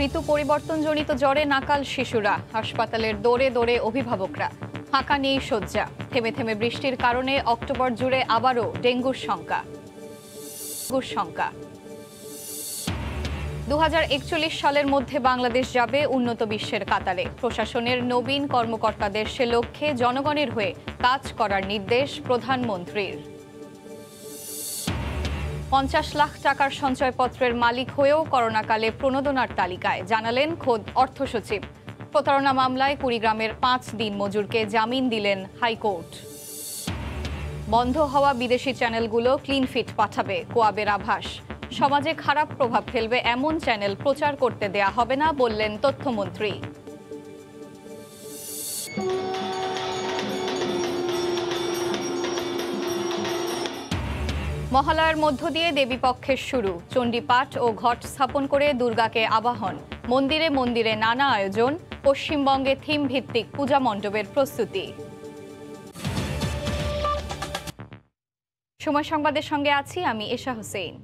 ঋতু পরিবর্তনজনিত জ্বরে নাকাল শিশুরা, হাসপাতালের দৌড়ে দৌড়ে অভিভাবকরা। ফাঁকা নেই শয্যা। থেমে থেমে বৃষ্টির কারণে অক্টোবর জুড়ে আবারও ডেঙ্গুর শঙ্কা। 2041 সালের মধ্যে বাংলাদেশ যাবে উন্নত বিশ্বের কাতারে। প্রশাসনের নবীন কর্মকর্তাদের সে লক্ষ্যে জনগণের হয়ে কাজ করার নির্দেশ প্রধানমন্ত্রীর। 50 লাখ টাকার সঞ্চয়পত্রের মালিক হয়েও করোনাকালে প্রণোদনার তালিকায়, জানালেন খোদ অর্থ সচিব। প্রতারণা মামলায় কুড়িগ্রামের 5 দিন মজুরকে জামিন দিলেন হাইকোর্ট। বন্ধ হওয়া বিদেশি চ্যানেলগুলো ক্লিন ফিট পাঠাবে, কোয়াবের আভাস। সমাজে খারাপ প্রভাব ফেলবে এমন চ্যানেল প্রচার করতে দেয়া হবে না, বললেন তথ্যমন্ত্রী। মহালয়ার মধ্য দিয়ে দেবীপক্ষের শুরু। চণ্ডীপাঠ ও ঘট স্থাপন করে দুর্গাকে আবাহন। মন্দিরে মন্দিরে নানা আয়োজন। পশ্চিমবঙ্গে থিম ভিত্তিক পূজা মণ্ডপের প্রস্তুতি। সময় সংবাদের সঙ্গে আছি আমি এশা হোসেন।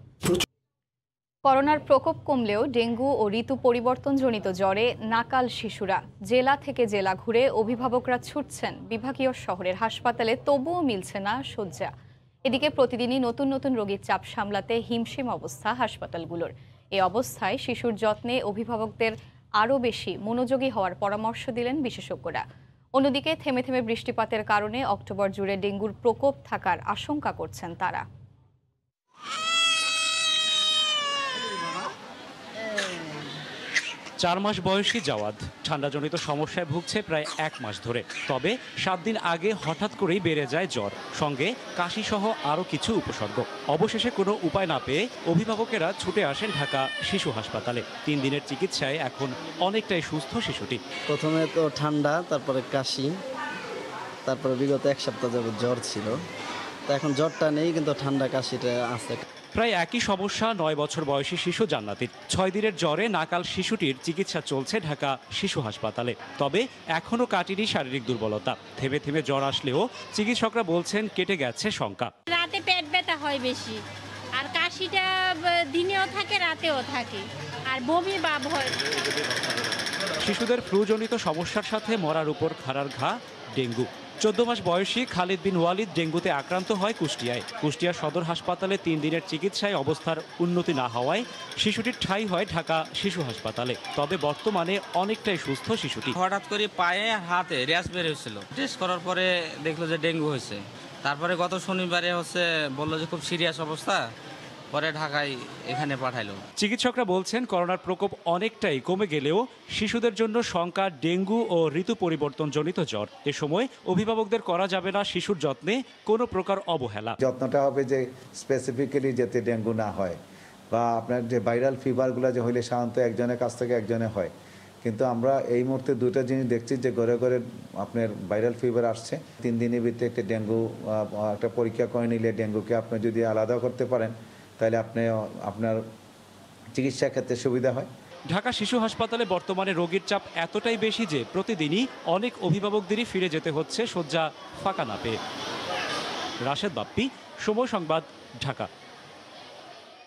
করোনার প্রকোপ কমলেও ডেঙ্গু ও ঋতু পরিবর্তনজনিত জ্বরে নাকাল শিশুরা। জেলা থেকে জেলা ঘুরে অভিভাবকরা ছুটছেন বিভাগীয় শহরের হাসপাতালে, তবুও মিলছে না শয্যা। এদিকে প্রতিদিনই নতুন নতুন রোগীর চাপ সামলাতে হিমশিম অবস্থা হাসপাতালগুলোর। এই অবস্থায় শিশুর যত্নে অভিভাবকদের আরও বেশি মনোযোগী হওয়ার পরামর্শ দিলেন বিশেষজ্ঞরা। অন্যদিকে থেমে থেমে বৃষ্টিপাতের কারণে অক্টোবর জুড়ে ডেঙ্গুর প্রকোপ থাকার আশঙ্কা করছেন তারা। 4 মাস বয়সী জাওয়াদ ঠান্ডাজনিত সমস্যায় ভুগছে প্রায় 1 মাস ধরে। তবে 7 দিন আগে হঠাৎ করেই বেড়ে যায় জ্বর, সঙ্গে কাশি সহ আরও কিছু উপসর্গ। অবশেষে কোনো উপায় না পেয়ে অভিভাবকেরা ছুটে আসেন ঢাকা শিশু হাসপাতালে। 3 দিনের চিকিৎসায় এখন অনেকটাই সুস্থ শিশুটি। প্রথমে তো ঠান্ডা, তারপরে কাশি, তারপরে বিগত 1 সপ্তাহ যাবত জ্বর ছিল। তো এখন জ্বরটা নেই, কিন্তু ঠান্ডা কাশিটা আছে। প্রায় একই সমস্যা 9 বছর বয়সী শিশু জান্নাতির। 6 দিনের জ্বরে নাকাল শিশুটির চিকিৎসা চলছে ঢাকা শিশু হাসপাতালে। তবে এখনও কাটেনি শারীরিক দুর্বলতা। থেমে থেমে জ্বর আসলেও চিকিৎসকরা বলছেন কেটে গেছে শঙ্কা। রাতে পেট ব্যথা হয় বেশি, আর কাশিটা দিনেও থাকে রাতেও থাকে, আর বমি ভাব হয়। শিশুদের ফ্লুজনিত সমস্যার সাথে মরার উপর খাড়ার ঘা ডেঙ্গু। 14 মাস বয়সী খালিদ বিন ওয়ালিদ ডেঙ্গুতে আক্রান্ত হয় কুষ্টিয়ায়। কুষ্টিয়া সদর হাসপাতালে 3 দিনের চিকিৎসায় অবস্থার উন্নতি না হওয়ায় শিশুটির ঠাঁই হয় ঢাকা শিশু হাসপাতালে। তবে বর্তমানে অনেকটাই সুস্থ শিশুটি। হঠাৎ করে পায়ে হাতে র্যাশ বের হয়েছিল, টেস্ট করার পরে দেখলো যে ডেঙ্গু হয়েছে। তারপরে গত শনিবারে বললো যে খুব সিরিয়াস অবস্থা, পরে ঢাকায় এখানে পাঠাইলো। চিকিৎসকরা বলছেন করোনার প্রকোপ অনেকটাই কমে গেলেও শিশুদের জন্য শঙ্কা ডেঙ্গু ও ঋতু পরিবর্তনজনিত জ্বর। এ সময় অভিভাবকদের করা যাবে না শিশুর যত্নে কোনো প্রকার অবহেলা। যত্নটা হবে যে স্পেসিফিক্যালি যাতে ডেঙ্গু না হয়, বা আপনার যে ভাইরাল ফিভারগুলো যে হইলে সাধারণত একজনের কাছ থেকে একজনে হয়, কিন্তু আমরা এই মুহূর্তে দুটো জিনিস দেখছি যে ঘরে ঘরে আপনার ভাইরাল ফিভার আসছে। 3 দিনের ভিতরে একটা ডেঙ্গু একটা পরীক্ষা করে নিলে ডেঙ্গুকে আপনি যদি আলাদা করতে পারেন, তাহলে আপনার চিকিৎসা ক্ষেত্রে সুবিধা হয়। ঢাকা শিশু হাসপাতালে বর্তমানে রোগীর চাপ এতটাই বেশি যে প্রতিদিনই অনেক অভিভাবকদেরই ফিরে যেতে হচ্ছে শয্যা ফাঁকা না পেয়ে। রাশেদ বাপ্পি, সময় সংবাদ, ঢাকা।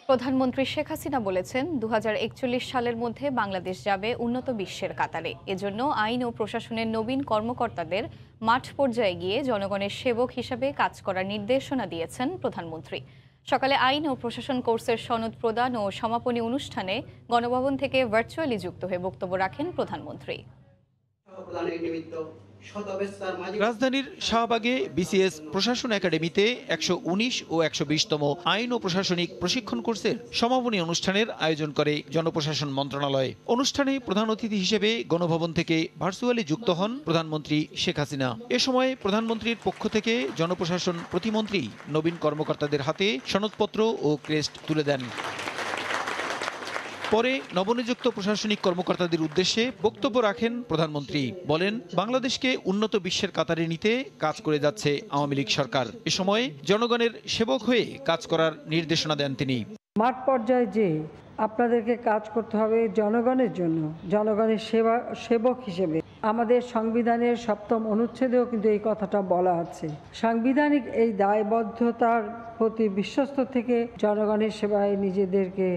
প্রধানমন্ত্রী শেখ হাসিনা বলেছেন 2041 সালের মধ্যে বাংলাদেশ যাবে উন্নত বিশ্বের কাতারে। এজন্য আইন ও প্রশাসনের নবীন কর্মকর্তাদের মাঠ পর্যায়ে গিয়ে জনগণের সেবক হিসেবে কাজ করার নির্দেশনা দিয়েছেন প্রধানমন্ত্রী। সকালে আইন ও প্রশাসন কোর্সের সনদ প্রদান ও সমাপনী অনুষ্ঠানে গণভবন থেকে ভার্চুয়ালি যুক্ত হয়ে বক্তব্য রাখেন প্রধানমন্ত্রী। রাজধানীর শাহবাগে বিসিএস প্রশাসন একাডেমিতে 119 ও 120তম আইন ও প্রশাসনিক প্রশিক্ষণ কোর্সের সমাপনী অনুষ্ঠানের আয়োজন করে জনপ্রশাসন মন্ত্রণালয়। অনুষ্ঠানে প্রধান অতিথি হিসেবে গণভবন থেকে ভার্চুয়ালি যুক্ত হন প্রধানমন্ত্রী শেখ হাসিনা। এ সময় প্রধানমন্ত্রীর পক্ষ থেকে জনপ্রশাসন প্রতিমন্ত্রী নবীন কর্মকর্তাদের হাতে সনদপত্র ও ক্রেস্ট তুলে দেন। পরে নবনিযুক্ত প্রশাসনিক কর্মকর্তাদের উদ্দেশ্যে বক্তব্য রাখেন প্রধানমন্ত্রী। বলেন, বাংলাদেশকে উন্নত বিশ্বের কাতারে নিতে কাজ করে যাচ্ছে আওয়ামী লীগ সরকার। এ সময় জনগণের সেবক হয়ে কাজ করার নির্দেশনা দেন তিনি। মাঠ পর্যায়ে যে আপনাদেরকে কাজ করতে হবে জনগণের জন্য, জনগণের সেবক হিসেবে। আমাদের সংবিধানের 7ম অনুচ্ছেদেও কিন্তু এই কথাটা বলা আছে। সাংবিধানিক এই দায়বদ্ধতার প্রতি বিশ্বস্ত থেকে জনগণের সেবায় নিজেদেরকে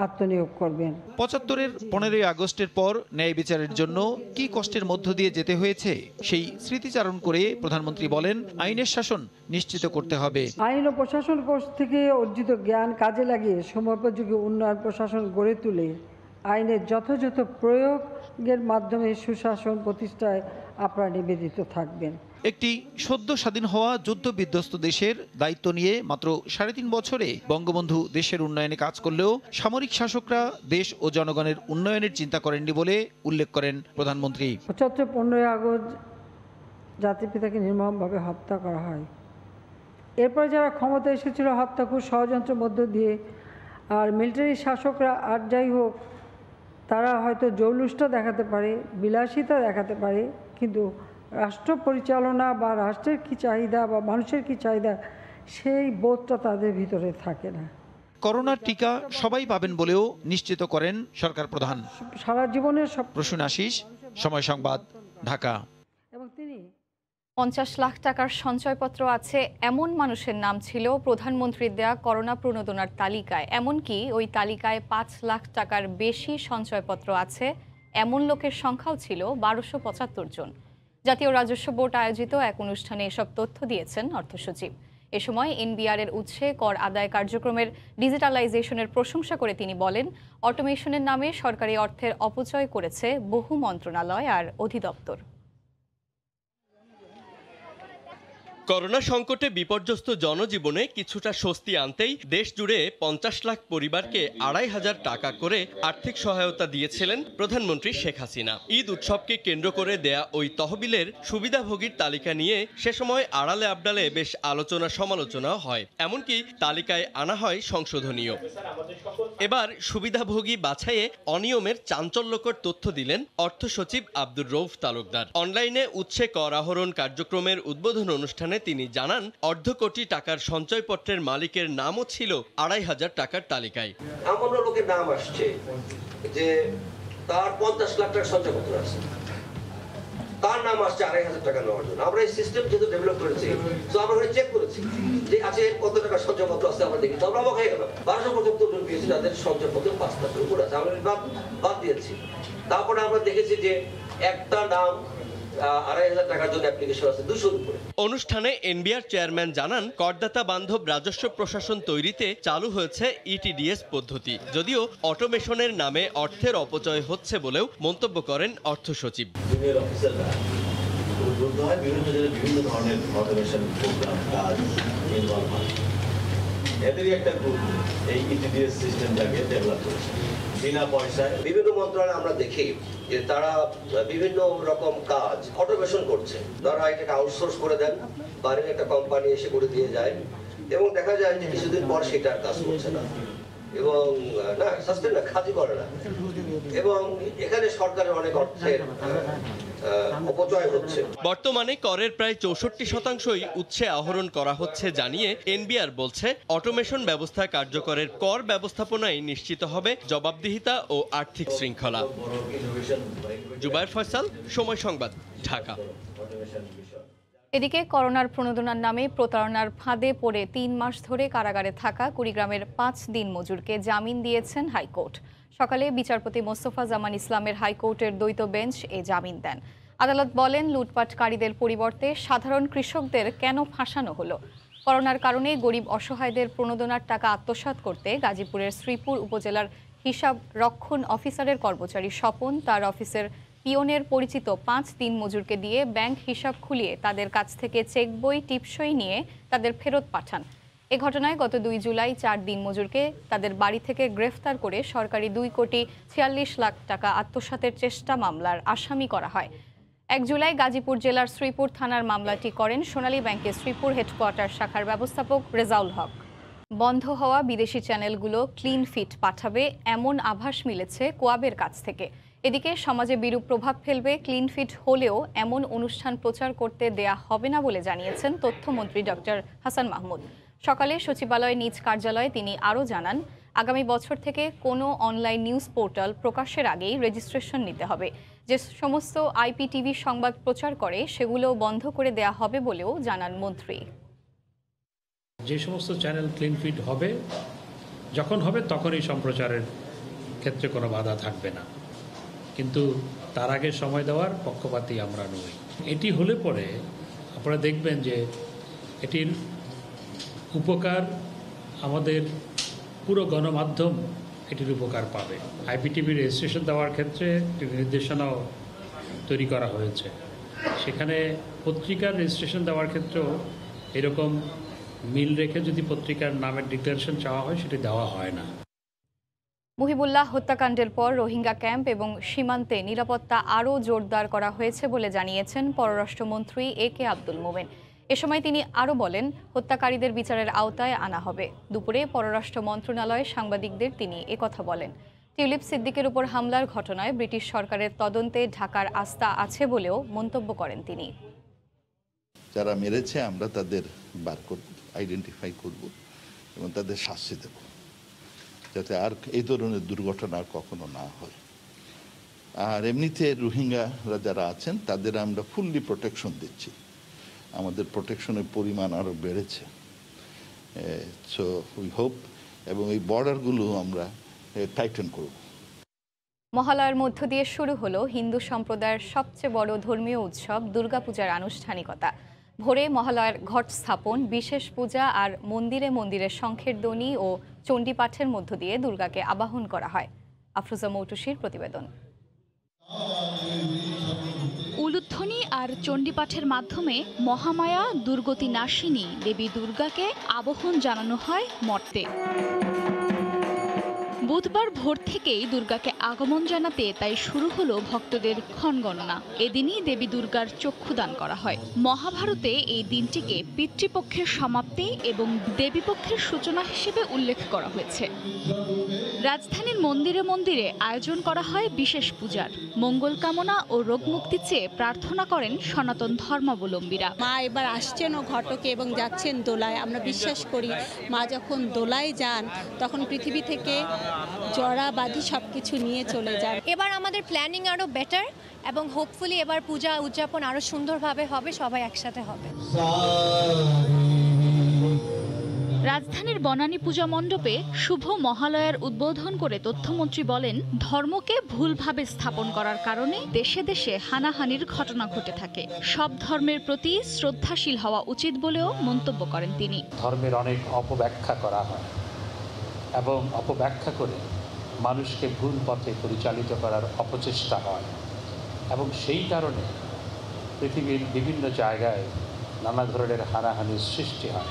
আত্মনিয়োগ করবেন। ৭৫-এর 15ই আগস্টের পর ন্যায় বিচারের জন্য কি কষ্টের মধ্য দিয়ে যেতে হয়েছে সেই স্মৃতিচারণ করে প্রধানমন্ত্রী বলেন, আইনের শাসন নিশ্চিত করতে হবে। আইন ও প্রশাসন কোর্স থেকে অর্জিত জ্ঞান কাজে লাগিয়ে সময়োপযোগী উন্নয়ন প্রশাসন গড়ে তুলে আইনের যথাযথ প্রয়োগের মাধ্যমে সুশাসন প্রতিষ্ঠায় আপনারা নিবেদিত থাকবেন। একটি সদ্য স্বাধীন হওয়া যুদ্ধ বিধ্বস্ত দেশের দায়িত্ব নিয়ে মাত্র 3.5 বছরে বঙ্গবন্ধু দেশের উন্নয়নে কাজ করলেও সামরিক শাসকরা দেশ ও জনগণের উন্নয়নের চিন্তা করেননি বলে উল্লেখ করেন প্রধানমন্ত্রী। 15ই আগস্ট জাতির পিতাকে নির্মমভাবে হত্যা করা হয়। এরপর যারা ক্ষমতা এসেছিল হত্যা খুব ষড়যন্ত্রের মধ্য দিয়ে, আর মিলিটারি শাসকরা আর যাই হোক তারা হয়তো জৌলুসটা দেখাতে পারে, বিলাসিতা দেখাতে পারে, কিন্তু রাষ্ট্র পরিচালনা বা রাষ্ট্রের কী চাহিদা বা মানুষের কী চাহিদা সেই বোধটা তাদের ভিতরে থাকে না। করোনার টিকা সবাই পাবেন বলেও নিশ্চিত করেন সরকার প্রধান। সারা জীবনের সব প্রসূন আশিস, সময় সংবাদ, ঢাকা। এবং তিনি 50 লাখ টাকার সঞ্চয়পত্র আছে এমন মানুষের নাম ছিল প্রধানমন্ত্রীর দেয়া করোনা প্রণোদনার তালিকায়। এমনকি ওই তালিকায় 5 লাখ টাকার বেশি সঞ্চয়পত্র আছে এমন লোকের সংখ্যাও ছিল 1275 জন। জাতীয় রাজস্ব বোর্ড আয়োজিত এক অনুষ্ঠানে এসব তথ্য দিয়েছেন অর্থসচিব। এ সময় এনবিআর এর উৎসে কর আদায় কার্যক্রমের ডিজিটালাইজেশনের প্রশংসা করে তিনি বলেন, অটোমেশনের নামে সরকারি অর্থের অপচয় করেছে বহু মন্ত্রণালয় আর অধিদপ্তর। করোনা সংকটে বিপর্যস্ত জনজীবনে কিছুটা স্বস্তি আনতেই দেশ জুড়ে 50 লাখ পরিবারকে 2,500 টাকা করে আর্থিক সহায়তা দিয়েছিলেন প্রধানমন্ত্রী শেখ হাসিনা। ঈদ উৎসবকে কেন্দ্র করে দেয়া ওই তহবিলের সুবিধাভোগীর তালিকা নিয়ে সে সময় আড়ালে আবডালে বেশ আলোচনা সমালোচনাও হয়, এমনকি তালিকায় আনা হয় সংশোধনীয়। এবার সুবিধাভোগী বাছাইয়ে অনিয়মের চাঞ্চল্যকর তথ্য দিলেন অর্থ সচিব আব্দুর রউফ তালুকদার। অনলাইনে উৎসে কর আহরণ কার্যক্রমের উদ্বোধন অনুষ্ঠানে তিনি জানান, 1/2 কোটি টাকার সঞ্চয়পত্রের মালিকের নামও ছিল 2,500 টাকার তালিকায়। এমন লোকের নাম আসছে যে তার 50 লাখ টাকার সঞ্চয়পত্র আছে, তার নাম আসছে 2,500 টাকা নেওয়ার জন্য। আমরা এই সিস্টেম যেহেতু ডেভেলপ করেছি, তো আমরা চেক করেছি যে আছে কত টাকার সঞ্চয়পত্র আছে, আমরা দেখি। তো আমরা অবাক হয়ে গেলাম, 1275 জন পেয়েছি যাদের সঞ্চয়পত্র 5 লাখের উপর আছে। আমরা বাদ দিয়েছি। তারপরে আমরা দেখেছি যে একটা নাম 2,500 টাকার জন্য অ্যাপ্লিকেশন আছে 200-র উপরে। অনুষ্ঠানে এনবিআর চেয়ারম্যান জানান, করদাতা বান্ধব রাজস্ব প্রশাসন তৈরিতে চালু হয়েছে ইটিডিএস পদ্ধতি, যদিও অটোমেশনের নামে অর্থের অপচয় হচ্ছে বলেও মন্তব্য করেন অর্থ সচিব। জুনিয়র অফিসাররা বিভিন্ন ধরনের অটোমেশন প্রোগ্রাম কাজ ইনভলভ হয়। এদেরই একটা গ্রুপ এই ইটিডিএস সিস্টেমটাকে ডেভেলপ করেছে বিনা পয়সায়। বিভিন্ন মন্ত্রণালয়ে আমরা দেখি যে তারা বিভিন্ন রকম কাজ অটোমেশন করছে। তারা এটাকে আউটসোর্স করে দেন, বাইরের একটা কোম্পানি এসে করে দিয়ে যায়, এবং দেখা যায় যে কিছুদিন পর সেটা আর কাজ করছে না, এবং না সাস্টেন না, কাজই করে না, এবং এখানে সরকারের অনেক অর্থের অপচয় হচ্ছে। বর্তমানে করের প্রায় 64%ই উৎসে আহরণ করা হচ্ছে জানিয়ে এনবিআর বলছে, অটোমেশন ব্যবস্থা কার্যকরের কর ব্যবস্থাপনায় নিশ্চিত হবে জবাবদিহিতা ও আর্থিক শৃঙ্খলা। জুবায়ের ফয়সাল, সময় সংবাদ, ঢাকা। এদিকে করোনার প্রণোদনার নামে প্রতারণার ফাঁদে পড়ে 3 মাস ধরে কারাগারে থাকা কুড়িগ্রামের 5 দিন মজুরকে জামিন দিয়েছেন হাইকোর্ট। সকালে বিচারপতি মোস্তফা জামান ইসলামের হাইকোর্টের দ্বৈত বেঞ্চ এ জামিন দেন। আদালত বলেন, লুটপাটকারীদের পরিবর্তে সাধারণ কৃষকদের কেন ফাঁসানো হলো। করোনার কারণে গরিব অসহায়দের প্রণোদনার টাকা আত্মসাৎ করতে গাজীপুরের শ্রীপুর উপজেলার হিসাব রক্ষণ অফিসারের কর্মচারী স্বপন তার অফিসের পিয়নের পরিচিত 5 দিন মজুরকে দিয়ে ব্যাংক হিসাব খুলিয়ে তাদের কাছ থেকে চেক বই টিপসই নিয়ে তাদের ফেরত পাঠান। এ ঘটনায় গত 2 জুলাই 4 দিন মজুরকে তাদের বাড়ি থেকে গ্রেফতার করে সরকারি 2,46 লাখ টাকা আত্মসাতের চেষ্টা মামলার আসামি করা হয়। 1 জুলাই গাজীপুর জেলার শ্রীপুর থানার মামলাটি করেন সোনালী ব্যাংকের শ্রীপুর হেডকোয়ার্টার শাখার ব্যবস্থাপক রেজাউল হক। বন্ধ হওয়া বিদেশি চ্যানেলগুলো ক্লিন ফিট পাঠাবে এমন আভাস মিলেছে কোয়াবের কাছ থেকে। এদিকে সমাজে বিরূপ প্রভাব ফেলবে ক্লিন ফিট হলেও এমন অনুষ্ঠান প্রচার করতে দেয়া হবে না বলে জানিয়েছেন তথ্যমন্ত্রী ডক্টর হাসান মাহমুদ। সকালে সচিবালয়ে নিজ কার্যালয়ে তিনি আরও জানান, আগামী বছর থেকে কোনো অনলাইন নিউজ পোর্টাল প্রকাশের আগেই রেজিস্ট্রেশন নিতে হবে। যে সমস্ত আইপিটিভি সংবাদ প্রচার করে সেগুলো বন্ধ করে দেয়া হবে বলেও জানান মন্ত্রী। যে সমস্ত চ্যানেল ক্লিন ফিট হবে, যখন হবে তখনই সম্প্রচারের ক্ষেত্রে কোনো বাধা থাকবে না, কিন্তু তার আগে সময় দেওয়ার পক্ষপাতী আমরা নই। এটি হলে পরে আপনারা দেখবেন যে এটির উপকার আমাদের পুরো গণমাধ্যম এটির উপকার পাবে। আইপিটিভি রেজিস্ট্রেশন দেওয়ার ক্ষেত্রে একটি নির্দেশনাও তৈরি করা হয়েছে। সেখানে পত্রিকার রেজিস্ট্রেশন দেওয়ার ক্ষেত্রেও এরকম মিল রেখে যদি পত্রিকার নামের ডিক্লারেশন চাওয়া হয় সেটি দেওয়া হয় না। মুহিবুল্লাহ হত্যাকাণ্ডের পর রোহিঙ্গা ক্যাম্প এবং সীমান্তে নিরাপত্তা আরও জোরদার করা হয়েছে বলে জানিয়েছেন পররাষ্ট্রমন্ত্রী AK আব্দুল মোমেন। এ সময় তিনি আরও বলেন, হত্যাকারীদের বিচারের আওতায় আনা হবে। দুপুরে পররাষ্ট্র মন্ত্রণালয়ে সাংবাদিকদের তিনি একথা বলেন। টিউলিপ সিদ্দিকের উপর হামলার ঘটনায় ব্রিটিশ সরকারের তদন্তে ঢাকার আস্থা আছে বলেও মন্তব্য করেন তিনি। যারা মেরেছে আমরা তাদের আইডেন্টিফাই করব এবং তাদের শাস্তি দেব, যাতে আর এই ধরনের দুর্ঘটনা কখনো না হয়। আর এমনিতে রোহিঙ্গারা যারা আছেন তাদের আমরা ফুললি প্রোটেকশন দিচ্ছি। আমাদের প্রোটেকশনের পরিমাণ আরও বেড়েছে। সো উই হোপ, এবং এই বর্ডারগুলো আমরা টাইটেন করব। মহালয়ার মধ্য দিয়ে শুরু হলো হিন্দু সম্প্রদায়ের সবচেয়ে বড় ধর্মীয় উৎসব দুর্গাপূজার আনুষ্ঠানিকতা। ভোরে মহালয়ার ঘট স্থাপন, বিশেষ পূজা আর মন্দিরে মন্দিরে শঙ্খের ধ্বনি ও চণ্ডীপাঠের মধ্য দিয়ে দুর্গাকে আবাহন করা হয়। আফরোজা মৌটুসির প্রতিবেদন। উলুধ্বনি আর চণ্ডীপাঠের মাধ্যমে মহামায়া দুর্গতি নাশিনী দেবী দুর্গাকে আবাহন জানানো হয় মর্তে। বুধবার ভোর থেকেই দুর্গাকে আগমন জানাতে তাই শুরু হলো ভক্তদের ক্ষণগণনা। এদিনই দেবী দুর্গার চক্ষুদান করা হয়। মহাভারতে এই দিনটিকে পিতৃপক্ষের সমাপ্তি এবং দেবীপক্ষের সূচনা হিসেবে উল্লেখ করা হয়েছে। রাজধানীর মন্দিরে মন্দিরে আয়োজন করা হয় বিশেষ পূজার। মঙ্গল কামনা ও রোগমুক্তি চেয়ে প্রার্থনা করেন সনাতন ধর্মাবলম্বীরা। মা এবার আসছেন ও ঘটকে এবং যাচ্ছেন দোলায়। আমরা বিশ্বাস করি মা যখন দোলায় যান তখন পৃথিবী থেকে জরা বাঁধি সবকিছু নিয়ে চলে যান। এবার আমাদের প্ল্যানিং আরো বেটার এবং হোপফুলি এবার পূজা উদযাপন আরো সুন্দরভাবে হবে, সবাই একসাথে হবে। রাজধানীর বনানী পূজা মণ্ডপে শুভ মহালয়ার উদ্বোধন করে তথ্যমন্ত্রী বলেন, ধর্মকে ভুলভাবে স্থাপন করার কারণে দেশে দেশে হানাহানির ঘটনা ঘটে থাকে। সব ধর্মের প্রতি শ্রদ্ধাশীল হওয়া উচিত বলেও মন্তব্য করেন তিনি। ধর্মের অনেক অপব্যাখ্যা করা হয় এবং অপব্যাখ্যা করে মানুষকে ভুল পথে পরিচালিত করার অপচেষ্টা হয়, এবং সেই কারণে পৃথিবীর বিভিন্ন জায়গায় নানা ধরনের হানাহানির সৃষ্টি হয়।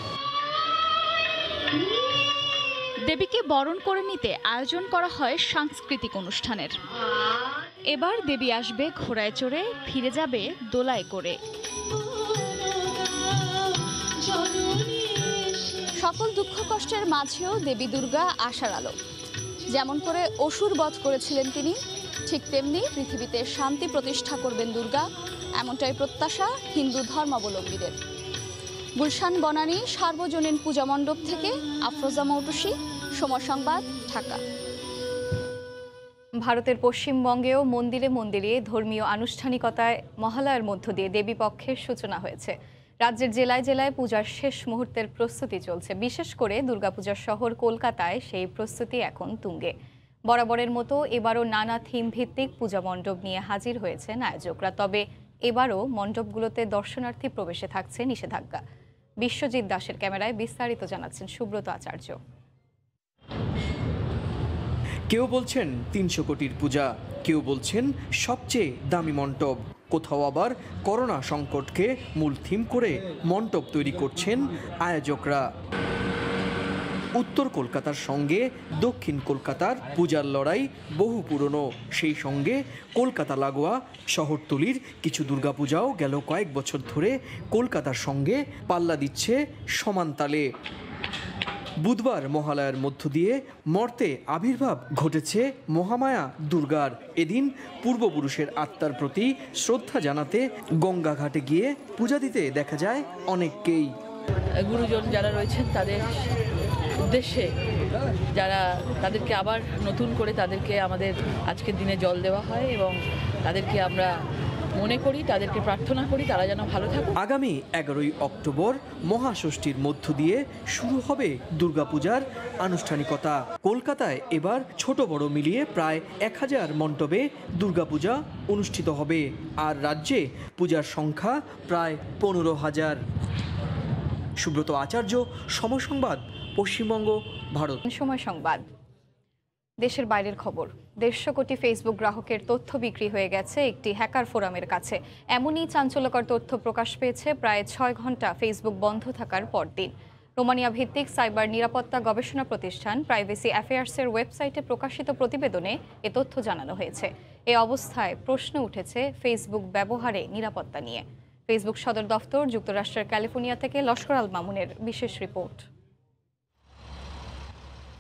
দেবীকে বরণ করে নিতে আয়োজন করা হয় সাংস্কৃতিক অনুষ্ঠানের। এবার দেবী আসবে ঘোড়ায় চড়ে, ফিরে যাবে দোলায় করে। সকল দুঃখ কষ্টের মাঝেও দেবী দুর্গা আশার আলো। যেমন করে অসুর বধ করেছিলেন তিনি, ঠিক তেমনি পৃথিবীতে শান্তি প্রতিষ্ঠা করবেন দুর্গা, এমনটাই প্রত্যাশা হিন্দু ধর্মাবলম্বীদের। গুলশান বনানী সার্বজনীন পূজা মণ্ডপ থেকে আফরোজা মৌটুসি, সময় সংবাদ, ঢাকা। ভারতের পশ্চিমবঙ্গেও মন্দিরে মন্দিরে ধর্মীয় আনুষ্ঠানিকতায় মহালয়ার মধ্য দিয়ে দেবীপক্ষের সূচনা হয়েছে। রাজ্যের জেলায় জেলায় পূজার শেষ মুহূর্তের প্রস্তুতি চলছে। বিশেষ করে দুর্গাপূজার শহর কলকাতায় সেই প্রস্তুতি এখন তুঙ্গে। বরাবরের মতো এবারও নানা থিম ভিত্তিক পূজা মণ্ডপ নিয়ে হাজির হয়েছেন আয়োজকরা। তবে এবারও মণ্ডপগুলোতে দর্শনার্থী প্রবেশে থাকছে নিষেধাজ্ঞা। বিশ্বজিৎ দাসের ক্যামেরায় বিস্তারিত জানাচ্ছেন সুব্রত আচার্য। কেউ বলছেন ৩০০ কোটির পূজা, কেউ বলছেন সবচেয়ে দামি মণ্ডপ, কোথাও আবার করোনা সংকটকে মূল থিম করে মণ্ডপ তৈরি করছেন আয়োজকরা। উত্তর কলকাতার সঙ্গে দক্ষিণ কলকাতার পূজার লড়াই বহু পুরনো, সেই সঙ্গে কলকাতা লাগোয়া শহরতলির কিছু দুর্গাপূজাও গেল কয়েক বছর ধরে কলকাতার সঙ্গে পাল্লা দিচ্ছে সমান তালে। বুধবার মহালয়ার মধ্য দিয়ে মর্তে আবির্ভাব ঘটেছে মহামায়া দুর্গার। এদিন পূর্বপুরুষের আত্মার প্রতি শ্রদ্ধা জানাতে গঙ্গা ঘাটে গিয়ে পূজা দিতে দেখা যায় অনেককেই। গুরুজন যারা রয়েছেন তাদের উদ্দেশ্যে, যারা তাদেরকে আবার নতুন করে তাদেরকে আমাদের আজকের দিনে জল দেওয়া হয় এবং তাদেরকে আমরা মনে করি, তাদেরকে প্রার্থনা করি তারা যেন ভালো থাকুক। আগামী 11ই অক্টোবর মহাষষ্ঠীর মধ্য দিয়ে শুরু হবে দুর্গাপূজার আনুষ্ঠানিকতা। কলকাতায় এবার ছোট বড় মিলিয়ে প্রায় 1000 মণ্ডপে দুর্গাপূজা অনুষ্ঠিত হবে, আর রাজ্যে পূজার সংখ্যা প্রায় 15,000। সুব্রত আচার্য, সময় সংবাদ, পশ্চিমবঙ্গ, ভারত। সময় সংবাদ। দেশের বাইরের খবর। 150 কোটি ফেসবুক গ্রাহকের তথ্য বিক্রি হয়ে গেছে একটি হ্যাকার ফোরামের কাছে। এমনই চাঞ্চল্যকর তথ্য প্রকাশ পেয়েছে প্রায় 6 ঘন্টা ফেসবুক বন্ধ থাকার পরদিন। রোমানিয়া ভিত্তিক সাইবার নিরাপত্তা গবেষণা প্রতিষ্ঠান প্রাইভেসি অ্যাফেয়ার্সের ওয়েবসাইটে প্রকাশিত প্রতিবেদনে এ তথ্য জানানো হয়েছে। এ অবস্থায় প্রশ্ন উঠেছে ফেসবুক ব্যবহারে নিরাপত্তা নিয়ে। ফেসবুক সদর দফতর যুক্তরাষ্ট্রের ক্যালিফোর্নিয়া থেকে লস্কর আল মামুনের বিশেষ রিপোর্ট।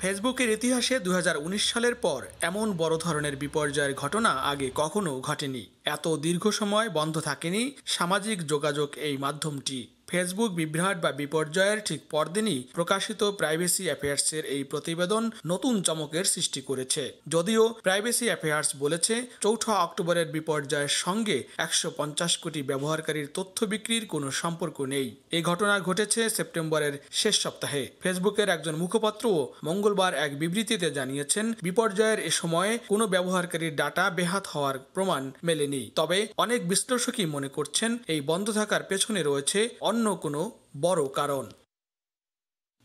ফেসবুকের ইতিহাসে 2019 সালের পর এমন বড় ধরনের বিপর্যয়ের ঘটনা আগে কখনো ঘটেনি। এত দীর্ঘ সময় বন্ধ থাকেনি সামাজিক যোগাযোগ এই মাধ্যমটি। ফেসবুক বিভ্রাট বা বিপর্যয়ের ঠিক পরদিনই প্রকাশিত প্রাইভেসি অ্যাফেয়ার্সের এই প্রতিবেদন নতুন চমকের সৃষ্টি করেছে। যদিও প্রাইভেসি অ্যাফেয়ার্স বলেছে 4 অক্টোবরের বিপর্যয়ের সঙ্গে 150 কোটি ব্যবহারকারীর তথ্য বিক্রির কোনো সম্পর্ক নেই। এই ঘটনা ঘটেছে সেপ্টেম্বরের শেষ সপ্তাহে। ফেসবুকের একজন মুখপাত্রও মঙ্গলবার এক বিবৃতিতে জানিয়েছেন, বিপর্যয়ের এ সময়ে কোনো ব্যবহারকারীর ডাটা বেহাত হওয়ার প্রমাণ মেলেনি। তবে অনেক বিশ্লেষকই মনে করছেন এই বন্ধ থাকার পেছনে রয়েছে অন্য কোনো বড় কারণ।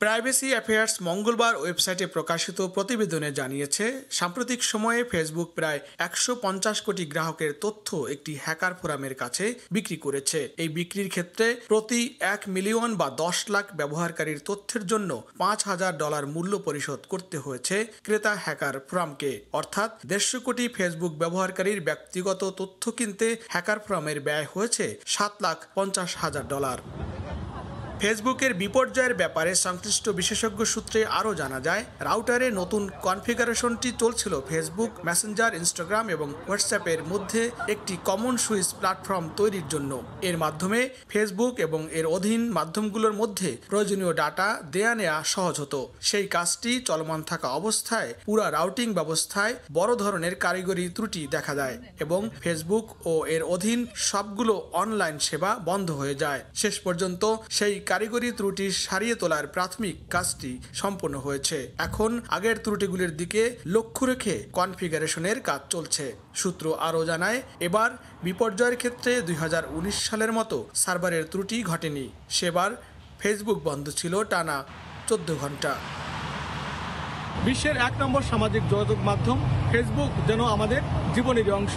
প্রাইভেসি অ্যাফেয়ার্স মঙ্গলবার ওয়েবসাইটে প্রকাশিত প্রতিবেদনে জানিয়েছে, সাম্প্রতিক সময়ে ফেসবুক প্রায় 150 কোটি গ্রাহকের তথ্য একটি হ্যাকার ফোরামের কাছে বিক্রি করেছে। এই বিক্রির ক্ষেত্রে প্রতি 1 মিলিয়ন বা 10 লাখ ব্যবহারকারীর তথ্যের জন্য $5,000 মূল্য পরিশোধ করতে হয়েছে ক্রেতা হ্যাকার ফোরামকে। অর্থাৎ 150 কোটি ফেসবুক ব্যবহারকারীর ব্যক্তিগত তথ্য কিনতে হ্যাকার ফোরামের ব্যয় হয়েছে $7,50,000। ফেসবুকের বিপর্যয়ের ব্যাপারে সংশ্লিষ্ট বিশেষজ্ঞ সূত্রে আরও জানা যায়, রাউটারে নতুন কনফিগারেশনটি চলছিল ফেসবুক, মেসেঞ্জার, ইনস্টাগ্রাম এবং হোয়াটসঅ্যাপের মধ্যে একটি কমন সুইচ প্ল্যাটফর্ম তৈরির জন্য। এর মাধ্যমে ফেসবুক এবং এর অধীন মাধ্যমগুলোর মধ্যে প্রয়োজনীয় ডাটা দেয়া নেওয়া সহজ হতো। সেই কাজটি চলমান থাকা অবস্থায় পুরো রাউটিং ব্যবস্থায় বড় ধরনের কারিগরি ত্রুটি দেখা দেয় এবং ফেসবুক ও এর অধীন সবগুলো অনলাইন সেবা বন্ধ হয়ে যায়। শেষ পর্যন্ত সেই কারিগরি ত্রুটি সারিয়ে তোলার প্রাথমিক কাজটি সম্পন্ন হয়েছে। এখন আগের ত্রুটিগুলির দিকে লক্ষ্য রেখে কনফিগারেশনের কাজ চলছে। সূত্র আরও জানায়, এবার বিপর্যয়ের ক্ষেত্রে 2019 সালের মতো সার্ভারের ত্রুটি ঘটেনি। সেবার ফেসবুক বন্ধ ছিল টানা 14 ঘন্টা। বিশ্বের 1 নম্বর সামাজিক যোগাযোগ মাধ্যম ফেসবুক যেন আমাদের জীবনেরই অংশ।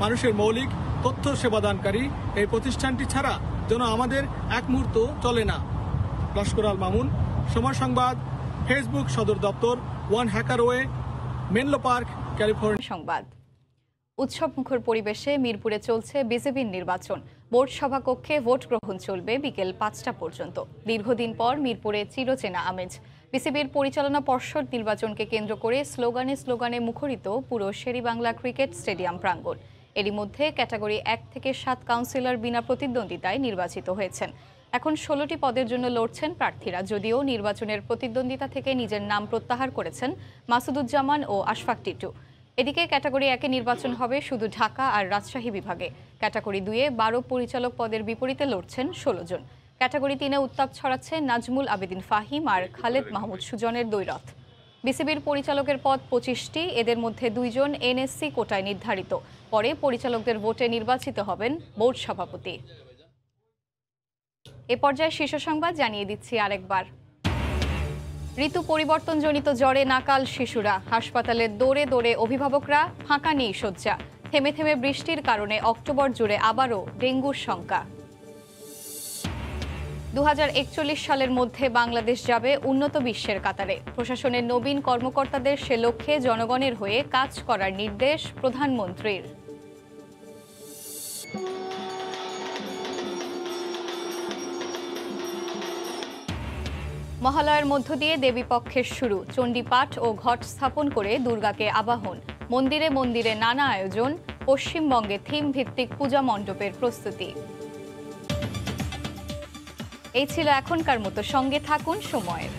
মানুষের মৌলিক তথ্য সেবাদানকারী এই প্রতিষ্ঠানটি ছাড়া যেন আমাদের এক মুহূর্ত চলে না। লস্কর আল মামুন, সময় সংবাদ, ফেসবুক সদর দপ্তর, 1 হ্যাকারওয়ে, মেনলো পার্ক, ক্যালিফোর্নিয়া। সংবাদ। উৎসবমুখর পরিবেশে মিরপুরে চলছে বিজেপির নির্বাচন। বোর্ড সভাকক্ষে ভোট গ্রহণ চলবে বিকেল 5টা পর্যন্ত। দীর্ঘদিন পর মিরপুরে চিরচেনা আমেজ। বিসিবির পরিচালনা পর্ষদ নির্বাচনকে কেন্দ্র করে স্লোগানে মুখরিত পুরো শেরেবাংলা ক্রিকেট স্টেডিয়াম প্রাঙ্গণ। এরই মধ্যে ক্যাটাগরি 1 থেকে 7 কাউন্সিলর বিনা প্রতিদ্বন্দ্বিতায় নির্বাচিত হয়েছেন। এখন 16টি পদের জন্য লড়ছেন প্রার্থীরা, যদিও নির্বাচনের প্রতিদ্বন্দ্বিতা থেকে নিজের নাম প্রত্যাহার করেছেন মাসুদুজ্জামান ও আশফাক টিটু। এদিকে ক্যাটাগরি 1-এ নির্বাচন হবে শুধু ঢাকা আর রাজশাহী বিভাগে। ক্যাটাগরি 2-এ 12 পরিচালক পদের বিপরীতে লড়ছেন 16 জন। ক্যাটাগরি 3-এ উত্তাপ ছড়াচ্ছে নাজমুল আবেদিন ফাহিম আর খালেদ মাহমুদ সুজনের দ্বৈরথ। বিসিবির পরিচালকের পদ 25টি, এদের মধ্যে 2 জন এনএসসি কোটায় নির্ধারিত। পরে পরিচালকদের ভোটে নির্বাচিত হবেন বোর্ড সভাপতি। এ পর্যায়ে শীর্ষ সংবাদ জানিয়ে দিচ্ছি আরেকবার। ঋতু পরিবর্তনজনিত জ্বরে নাকাল শিশুরা, হাসপাতালে দৌড়ে দৌড়ে অভিভাবকরা, ফাঁকা নেই শয্যা। থেমে থেমে বৃষ্টির কারণে অক্টোবর জুড়ে আবারও ডেঙ্গুর শঙ্কা। 2041 সালের মধ্যে বাংলাদেশ যাবে উন্নত বিশ্বের কাতারে। প্রশাসনের নবীন কর্মকর্তাদের সে লক্ষ্যে জনগণের হয়ে কাজ করার নির্দেশ প্রধানমন্ত্রীর। মহালয়ার মধ্য দিয়ে দেবীপক্ষের শুরু। চণ্ডীপাঠ ও ঘট স্থাপন করে দুর্গাকে আবাহন। মন্দিরে মন্দিরে নানা আয়োজন। পশ্চিমবঙ্গে থিম ভিত্তিক পূজা মণ্ডপের প্রস্তুতি। এই ছিল এখনকার মতো, সঙ্গে থাকুন সময়ের।